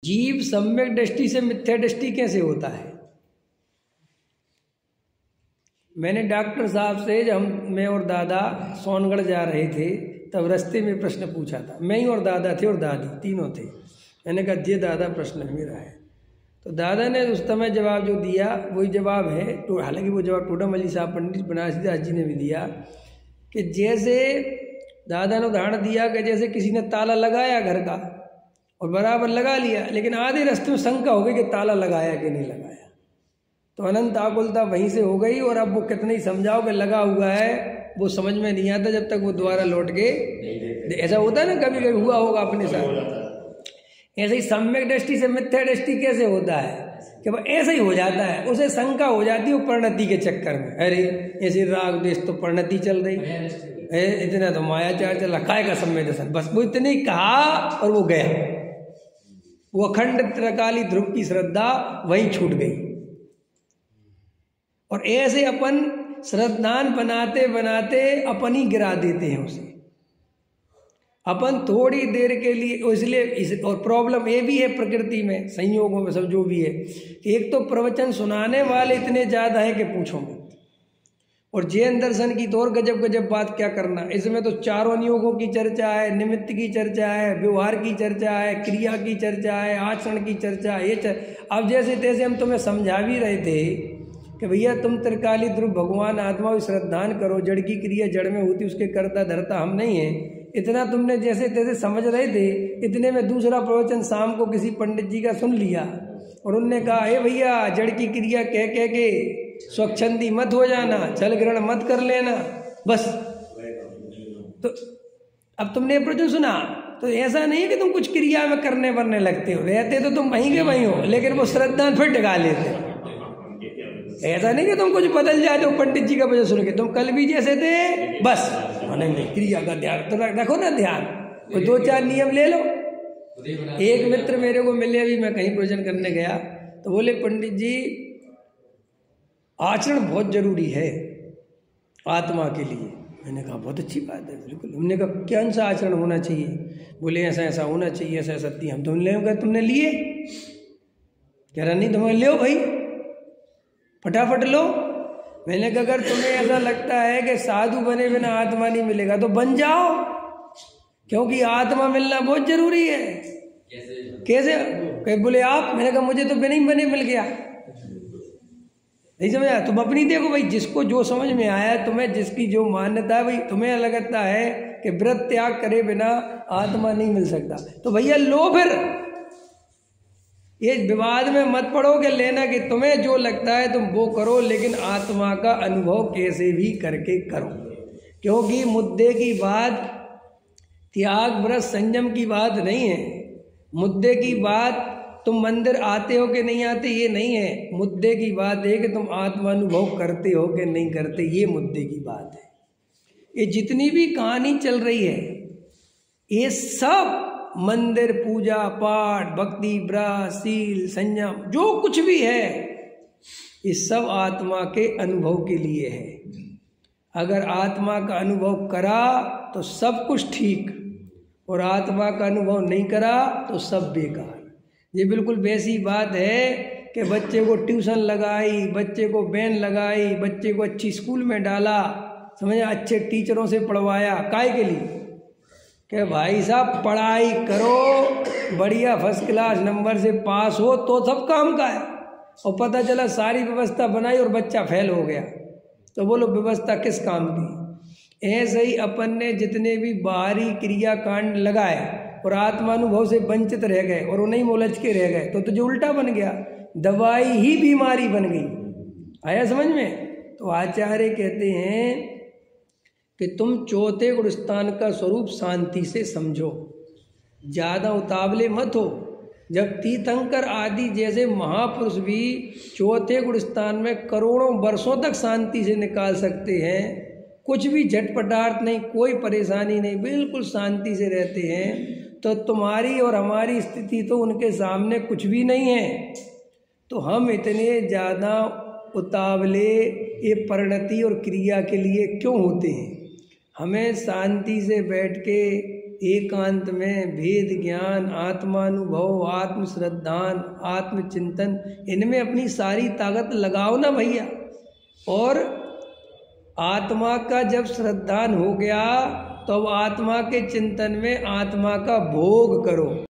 जीव सम्यक दृष्टि से मिथ्या दृष्टि कैसे होता है? मैंने डॉक्टर साहब से, जब मैं और दादा सोनगढ़ जा रहे थे तब रास्ते में प्रश्न पूछा था। मैं ही और दादा थे और दादी तीनों थे। मैंने कहा ये दादा प्रश्न मेरा है। तो दादा ने उस समय जवाब जो दिया वही जवाब है, तो हालांकि वो जवाब टोडा मल्ली साहब पंडित बनारसी दास जी ने भी दिया कि जैसे दादा ने उदाहरण दिया कि जैसे किसी ने ताला लगाया घर का और बराबर लगा लिया, लेकिन आधे रास्ते में शंका हो गई कि ताला लगाया कि नहीं लगाया, तो अनंत आकुलता वहीं से हो गई। और अब वो कितने ही समझाओ कि लगा हुआ है, वो समझ में नहीं आता जब तक वो दोबारा लौट के, ऐसा होता है ना, कभी कभी हुआ होगा अपने साथ। ऐसे ही सम्यक दृष्टि से मिथ्या दृष्टि कैसे होता है कि वह ऐसे ही हो जाता है, उसे शंका हो जाती है वो परिणति के चक्कर में। अरे ऐसे राग देश तो परिणति चल रही है, इतना तो मायाचार चल रहा, का समय दर्शन, बस वो इतने कहा और वो गया। वो अखंड त्रिकाली ध्रुव की श्रद्धा वहीं छूट गई। और ऐसे अपन श्रद्धान बनाते बनाते अपन ही गिरा देते हैं उसे। अपन थोड़ी देर के लिए, इसलिए और प्रॉब्लम ये भी है प्रकृति में, संयोगों में, सब जो भी है, एक तो प्रवचन सुनाने वाले इतने ज़्यादा हैं कि पूछो मत। और जैन दर्शन की तो और गजब गजब बात क्या करना, इसमें तो चारों नियोगों की चर्चा है, निमित्त की चर्चा है, व्यवहार की चर्चा है, क्रिया की चर्चा है, आचरण की चर्चा है। अब जैसे तैसे हम तुम्हें समझा भी रहे थे कि भैया तुम त्रिकाली ध्रुव भगवान आत्मा को श्रद्धान करो, जड़ की क्रिया जड़ में होती, उसके कर्ता धर्ता हम नहीं है। इतना तुमने जैसे तैसे समझ रहे थे, इतने में दूसरा प्रवचन शाम को किसी पंडित जी का सुन लिया और उनने कहा, हे भैया जड़ की क्रिया कह कह के स्वच्छंदी मत हो जाना, जल ग्रहण मत कर लेना, बस। तो अब तुमने प्रवचन सुना तो ऐसा नहीं है कि तुम कुछ क्रिया में करने बनने लगते हो, रहते तो तुम वहीं के वहीं हो, लेकिन वो श्रद्धा फिर टिका लेते हो। ऐसा नहीं कि तुम कुछ बदल जाते हो पंडित जी का वजह सुन के, तुम कल भी जैसे थे, बस नहीं क्रिया का ध्यान तो रखो ना, ध्यान कोई 2-4 नियम ले लो। एक मित्र मेरे को मिले, अभी मैं कहीं प्रवचन करने गया तो बोले, पंडित जी आचरण बहुत जरूरी है आत्मा के लिए। मैंने कहा बहुत अच्छी बात है, बिल्कुल। हमने कहा क्या सा आचरण होना चाहिए? बोले ऐसा ऐसा होना चाहिए, ऐसा ऐसा। हम तुमने लिए? कह रहा नहीं, तुम्हें ले भाई, फटाफट लो। मैंने कहा अगर तुम्हें ऐसा लगता है कि साधु बने बिना आत्मा नहीं मिलेगा तो बन जाओ, क्योंकि आत्मा मिलना बहुत जरूरी है। कैसे? बोले आप? मैंने कहा मुझे तो बिना ही बने मिल गया। नहीं समझा? तुम अपनी देखो भाई, जिसको जो समझ में आया, तुम्हें जिसकी जो मान्यता है भाई, तुम्हें लगता है कि व्रत त्याग करे बिना आत्मा नहीं मिल सकता, तो भैया लो फिर। ये विवाद में मत पड़ो कि लेना, कि तुम्हें जो लगता है तुम वो करो, लेकिन आत्मा का अनुभव कैसे भी करके करो। क्योंकि मुद्दे की बात त्याग व्रत संयम की बात नहीं है। मुद्दे की बात तुम मंदिर आते हो कि नहीं आते ये नहीं है। मुद्दे की बात है कि तुम आत्मानुभव करते हो कि नहीं करते, ये मुद्दे की बात है। ये जितनी भी कहानी चल रही है, ये सब मंदिर, पूजा पाठ, भक्ति, व्रत, शील, संयम, जो कुछ भी है, ये सब आत्मा के अनुभव के लिए है। अगर आत्मा का अनुभव करा तो सब कुछ ठीक, और आत्मा का अनुभव नहीं करा तो सब बेकार। ये बिल्कुल वैसी बात है कि बच्चे को ट्यूशन लगाई, बच्चे को बैन लगाई, बच्चे को अच्छी स्कूल में डाला, समझे, अच्छे टीचरों से पढ़वाया, काहे के लिए? कि भाई साहब पढ़ाई करो, बढ़िया फर्स्ट क्लास नंबर से पास हो तो सब काम का है। और पता चला सारी व्यवस्था बनाई और बच्चा फेल हो गया, तो बोलो व्यवस्था किस काम की? ऐसे ही अपन ने जितने भी बाहरी क्रिया कांड लगाए और आत्मानुभव से वंचित रह गए और उन्हीं में उलझ के रह गए, तो जो उल्टा बन गया, दवाई ही बीमारी बन गई। आया समझ में? तो आचार्य कहते हैं कि तुम चौथे गुणस्थान का स्वरूप शांति से समझो, ज़्यादा उतावले मत हो। जब तीर्थंकर आदि जैसे महापुरुष भी चौथे गुणस्थान में करोड़ों वर्षों तक शांति से निकाल सकते हैं, कुछ भी झटपटाहट नहीं, कोई परेशानी नहीं, बिल्कुल शांति से रहते हैं, तो तुम्हारी और हमारी स्थिति तो उनके सामने कुछ भी नहीं है। तो हम इतने ज़्यादा उतावले ये परिणति और क्रिया के लिए क्यों होते हैं? हमें शांति से बैठ के एकांत में भेद ज्ञान, आत्मानुभव, आत्मश्रद्धान, आत्मचिंतन, इनमें अपनी सारी ताकत लगाओ ना भैया। और आत्मा का जब श्रद्धान हो गया तो अब आत्मा के चिंतन में आत्मा का भोग करो।